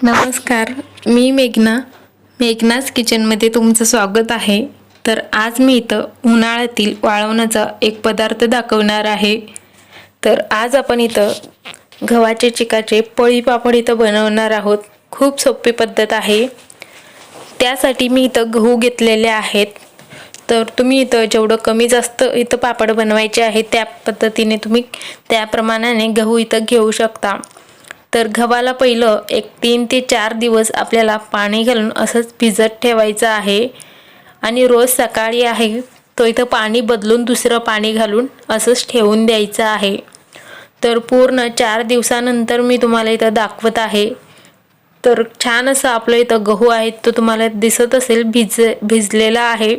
नमस्कार, मी मेघनाच किचनमध्ये तुमचं स्वागत आहे. तर आज मी इथं उन्हाळ्यातील वाळवण्याचा एक पदार्थ दाखवणार आहे. तर आज आपण इथं गव्हाचे चिकाचे पळी पापड इथं बनवणार आहोत. खूप सोपी पद्धत आहे. त्यासाठी मी इथं गहू घेतलेले आहेत. तर तुम्ही इथं जेवढं कमी जास्त इथं पापड बनवायचे आहे त्या पद्धतीने तुम्ही त्या प्रमाणाने गहू इथं घेऊ शकता. तर गव्हाला पहिलं एक 3 ते 4 दिवस आपल्याला पाणी घालून असंच भिजत ठेवायचं आहे आणि रोज सकाळी आहे तो इथं पाणी बदलून दुसरं पाणी घालून असंच ठेवून द्यायचं आहे. तर पूर्ण 4 दिवसानंतर मी तुम्हाला इथं दाखवत आहे. तर छान असं आपलं इथं गहू आहे तो तुम्हाला दिसत असेल भिजलेला आहे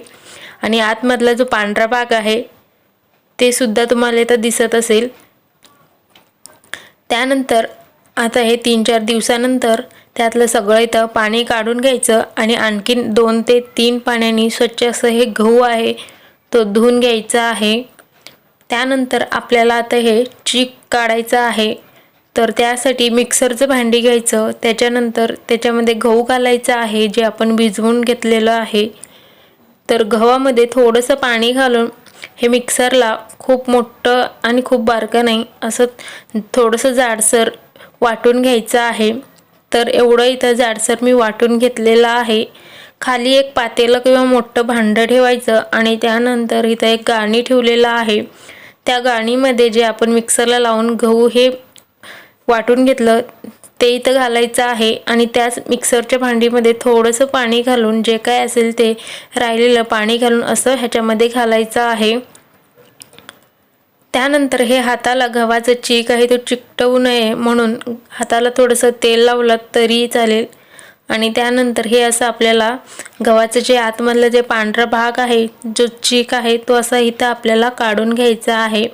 आणि आतमधला जो पांढरा भाग आहे ते सुद्धा तुम्हाला इथं दिसत असेल. त्यानंतर आता हे 3-4 दिवसानंतर त्यातलं सगळं इथं पाणी काढून घ्यायचं आणि आणखीन 2 ते 3 पाण्याने स्वच्छ असं हे गहू आहे तो धुवून घ्यायचा आहे. त्यानंतर आपल्याला आता हे चीक काढायचं आहे. तर त्यासाठी मिक्सरचं भांडी घ्यायचं. त्याच्यानंतर त्याच्यामध्ये गहू घालायचं आहे जे आपण भिजवून घेतलेलं आहे. तर गव्हामध्ये थोडंसं पाणी घालून हे मिक्सरला खूप मोठं आणि खूप बारकं नाही असं थोडंसं जाडसर वाटून घ्यायचं आहे. तर एवढं इथं जाडसर मी वाटून घेतलेलं आहे. खाली एक पातेलं किंवा मोठं भांडं ठेवायचं आणि त्यानंतर इथं एक गाळणी ठेवलेलं आहे. त्या गाळणीमध्ये जे आपण मिक्सरला लावून गहू हे वाटून घेतलं ते इथं घालायचं आहे आणि त्याच मिक्सरच्या भांडीमध्ये थोडंसं पाणी घालून जे काय असेल ते राहिलेलं पाणी घालून असं ह्याच्यामध्ये घालायचं आहे. त्यानंतर हे हाताला गव्हाचं चीक आहे तो चिकटवू नये म्हणून हाताला थोडंसं तेल लावलं तरी चालेल. आणि त्यानंतर हे असं आपल्याला गव्हाचं जे आतमधलं जे पांढरा भाग आहे जो चीक आहे तो असा इथं आपल्याला काढून घ्यायचा आहे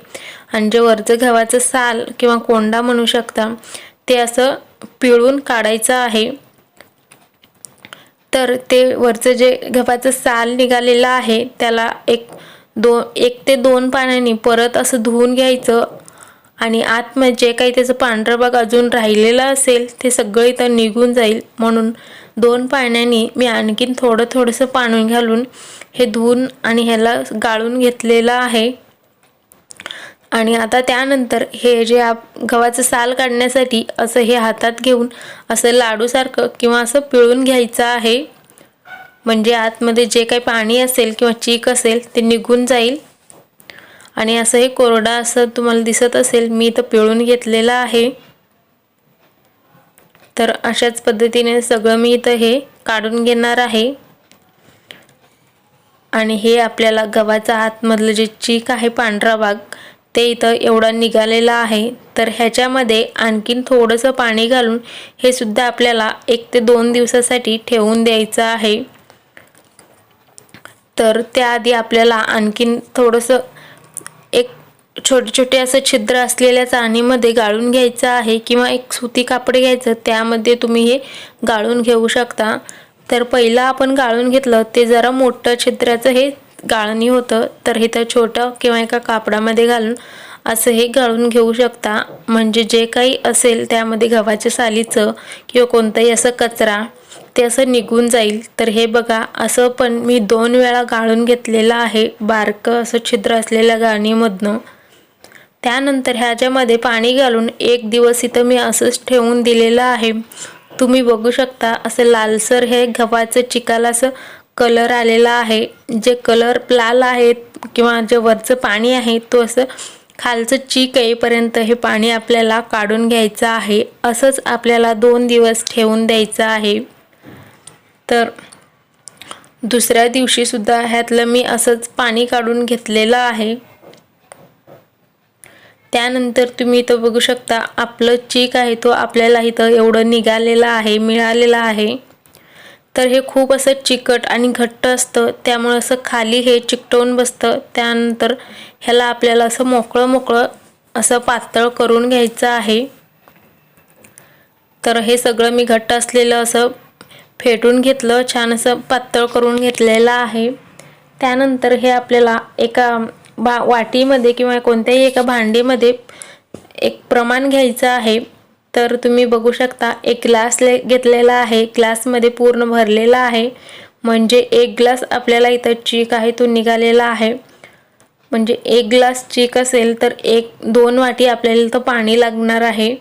आणि जे वरचं गव्हाचं साल किंवा कोंडा म्हणू शकता ते असं पिळून काढायचं आहे. तर ते वरचं जे गव्हाचं साल निघालेलं आहे त्याला एक ते दोन पाण्याने परत असं धुवून घ्यायचं आणि आतमध्ये जे काही त्याचं पांढरा भाग अजून राहिलेला असेल ते सगळं इथं निघून जाईल म्हणून 2 पाण्याने मी आणखीन थोडंसं पाणी घालून हे धुवून आणि ह्याला गाळून घेतलेलं आहे. आणि आता त्यानंतर हे जे गव्हाचं साल काढण्यासाठी असं हे हातात घेऊन असं लाडूसारखं किंवा असं पिळून घ्यायचं आहे. म्हणजे आतमध्ये जे काही पाणी असेल किंवा चीक असेल ते निघून जाईल. आणि असं हे कोरडा असं तुम्हाला दिसत असेल मी इथं पिळून घेतलेलं आहे. तर अशाच पद्धतीने सगळं मी इथं हे काढून घेणार आहे. आणि हे आपल्याला गव्हाचा आतमधलं जे चीक आहे पांढरा भाग ते इथं एवढा निघालेला आहे. तर ह्याच्यामध्ये आणखीन थोडंसं पाणी घालून हे सुद्धा आपल्याला 1 ते 2 दिवसासाठी ठेवून द्यायचं आहे. तर त्याआधी आपल्याला आणखीन थोडंसं एक छोटे असं छिद्र असलेल्या चाळणीमध्ये गाळून घ्यायचं आहे किंवा एक सुती कापड घ्यायचं त्यामध्ये तुम्ही हे गाळून घेऊ शकता. तर पहिलं आपण गाळून घेतलं ते जरा मोठं छिद्राचं हे गाळणी होतं. तर हे तर छोटं किंवा एका कापडामध्ये घालून असं हे गाळून घेऊ शकता. म्हणजे जे काही असेल त्यामध्ये गव्हाच्या सालीचं किंवा कोणताही असं कचरा ते असं निघून जाईल. तर हे बघा असं पण मी 2 वेळा गाळून घेतलेलं आहे बारकं असं छिद्र असलेल्या गाळणीमधनं. त्यानंतर ह्याच्यामध्ये पाणी घालून 1 दिवस इथं मी असंच ठेवून दिलेलं आहे. तुम्ही बघू शकता असं लालसर हे गव्हाचं चिकाला असं कलर आलेला आहे. जे कलर लाल आहेत किंवा जे वरचं पाणी आहे तो असं खालचं चीक येईपर्यंत हे पाणी आपल्याला काढून घ्यायचं आहे. असंच आपल्याला 2 दिवस ठेवून द्यायचं आहे. तर दुसऱ्या दिवशी सुद्धा ह्यातलं मी असंच पाणी काढून घेतलेलं आहे. त्यानंतर तुम्ही इथं बघू शकता आपलं चीक आहे तो आपल्याला इथं एवढं निघालेलं आहे मिळालेलं आहे. तर हे खूप असं चिकट आणि घट्ट असतं त्यामुळे असं खाली हे चिकटवून बसतं. त्यानंतर ह्याला आपल्याला असं मोकळं असं पातळ करून घ्यायचं आहे. तर हे सगळं मी घट्ट असलेलं असं फेटून घेतलं छान असं पातळ करून घेतलेलं आहे. त्यानंतर हे आपल्याला एका वाटीमध्ये किंवा कोणत्याही एका भांडीमध्ये एक प्रमाण घ्यायचं आहे. तर तुम्ही बघू शकता एक ग्लास घेतलेला आहे, ग्लासमध्ये पूर्ण भरलेला आहे. म्हणजे एक ग्लास आपल्याला इथं चीक आहे तो निघालेला आहे. म्हणजे एक ग्लास चीक असेल तर 1-2 वाटी आपल्याला इथं पाणी लागणार आहे.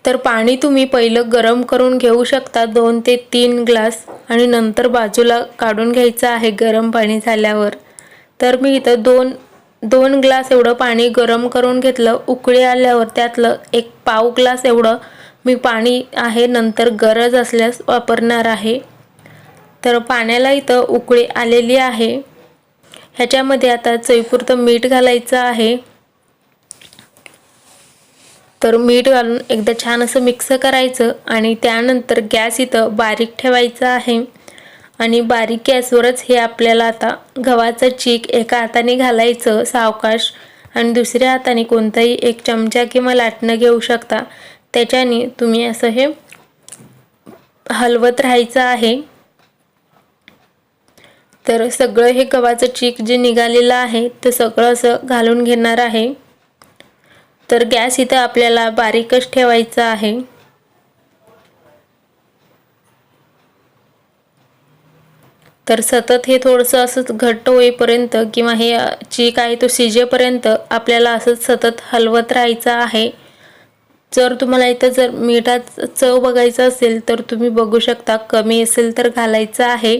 तर पाणी तुम्ही पहिलं गरम करून घेऊ शकता 2 ते 3 ग्लास आणि नंतर बाजूला काढून घ्यायचं आहे गरम पाणी झाल्यावर. तर मी इथं 2 ग्लास एवढं पाणी गरम करून घेतलं. उकळी आल्यावर त्यातलं 1 ग्लास एवढं मी पाणी आहे नंतर गरज असल्यास वापरणार आहे. तर पाण्याला इथं उकळी आलेली आहे. ह्याच्यामध्ये आता चवीपुरतं मीठ घालायचं आहे. तर मीठ घालून एकदा छान असं मिक्स करायचं आणि त्यानंतर गॅस इथं बारीक ठेवायचा आहे. आणि बारीक गॅसवरच हे आपल्याला आता गव्हाचं चीक एका हाताने घालायचं सावकाश आणि दुसऱ्या हाताने कोणताही एक चमचा किंवा लाटणं घेऊ शकता. त्याच्याने तुम्ही असं हे हलवत राहायचं आहे. तर सगळं हे गव्हाचं चीक जे निघालेलं आहे ते सगळं असं घालून घेणार आहे. तर गॅस इथं आपल्याला बारीकच ठेवायचा आहे. तर सतत हे थोडंसं असं घट्ट होईपर्यंत किंवा हे चीक आहे तो शिजेपर्यंत आपल्याला असं सतत हलवत राहायचं आहे. जर तुम्हाला इथं जर मिठाचं चव बघायचं असेल तर तुम्ही बघू शकता, कमी असेल तर घालायचं आहे.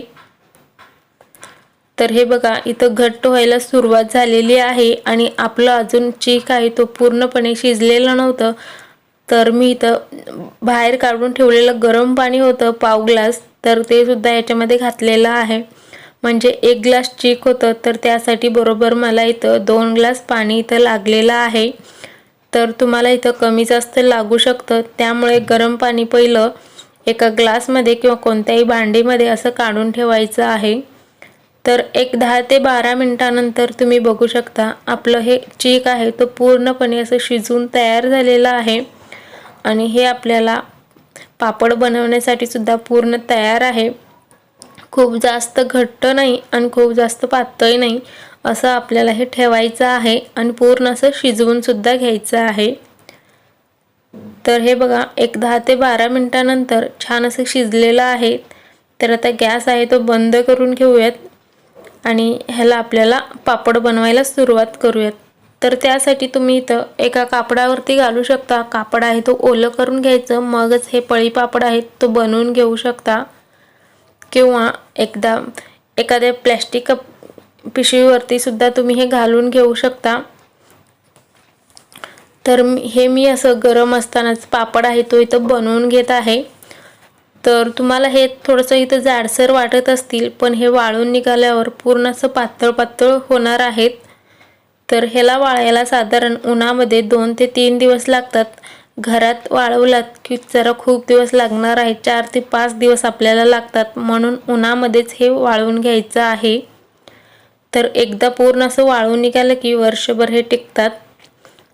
तर हे बघा इथं घट्ट व्हायला सुरुवात झालेली आहे आणि आपलं अजून चीक आहे तो पूर्णपणे शिजलेलं नव्हतं. तर मी इथं बाहेर काढून ठेवलेलं गरम पाणी होतं 1/2 ग्लास, तर ते सुद्धा याच्यामध्ये घातलेलं आहे. म्हणजे 1 ग्लास चीक होतं तर त्यासाठी बरोबर मला इथं 2 ग्लास पाणी इथं लागलेलं आहे. तर तुम्हाला इथं कमी जास्त लागू शकतं, त्यामुळे गरम पाणी पहिलं एका ग्लासमध्ये किंवा कोणत्याही भांडीमध्ये असं काढून ठेवायचं आहे. तर 10 ते 12 मिनिटानंतर तुम्ही बघू शकता आपलं हे चीक आहे तो पूर्णपणे असं शिजून तयार झालेलं आहे. आणि हे आपल्याला पापड बनवण्यासाठी सुद्धा पूर्ण तयार आहे. खूप जास्त घट्ट नाही आणि खूप जास्त पातळ नाही, असं आपल्याला हे ठेवायचं आहे आणि पूर्ण असं शिजवून सुद्धा घ्यायचं आहे. तर हे बघा 10 ते 12 मिनिटानंतर छान असं शिजलेलं आहे. तर आता गॅस आहे तो बंद करून घेऊयात आणि ह्याला आपल्याला पापड बनवायला सुरुवात करूयात. तर त्यासाठी तुम्ही इथं एका कापडावरती घालू शकता. कापड आहे तो ओलं करून घ्यायचं, मगच हे पळी पापड आहेत तो बनवून घेऊ शकता. किंवा एखाद्या प्लॅस्टिक पिशवीवरती सुद्धा तुम्ही हे घालून घेऊ शकता. तर हे मी असं गरम असतानाच पापड आहे तो इथं बनवून घेत आहे. तर तुम्हाला हे थोडंसं इथं जाडसर वाटत असतील, पण हे वाळून निघाल्यावर पूर्ण असं पातळ पातळ होणार आहेत. तर ह्याला वाळायला साधारण उन्हामध्ये 2 ते 3 दिवस लागतात. घरात वाळवलात की जरा खूप दिवस लागणार आहे, 4 ते 5 दिवस आपल्याला लागतात. म्हणून उन्हामध्येच हे वाळवून घ्यायचं आहे. तर एकदा पूर्ण असं वाळून निघालं की वर्षभर हे टिकतात.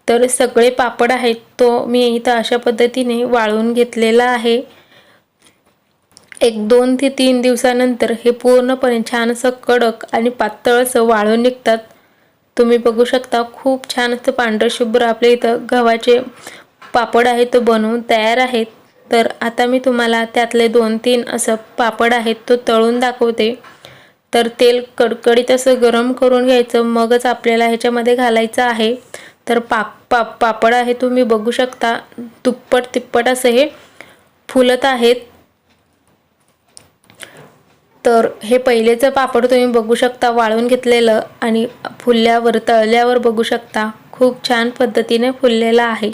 तर सगळे पापड आहेत तो मी इथं अशा पद्धतीने वाळवून घेतलेला आहे. 2 ते 3 दिवसानंतर हे पूर्णपणे छान असं कडक आणि पातळ असं वाळून निघतात. तुम्ही बघू शकता खूप छान असं पांढरशुभ्र आपल्या इथं गव्हाचे पापड आहेत तो बनवून तयार आहेत. तर आता मी तुम्हाला त्यातले 2-3 असं पापड आहेत तो तळून दाखवते. तर तेल कडकडीत असं गरम करून घ्यायचं, मगच आपल्याला ह्याच्यामध्ये घालायचं आहे. तर पापड आहे तुम्ही बघू शकता दुप्पट तिप्पट असं हे फुलत आहेत. तर हे पहिलेचं पापड तुम्ही बघू शकता वाळून घेतलेलं आणि फुलल्यावर तळल्यावर बघू शकता खूप छान पद्धतीने फुललेलं आहे.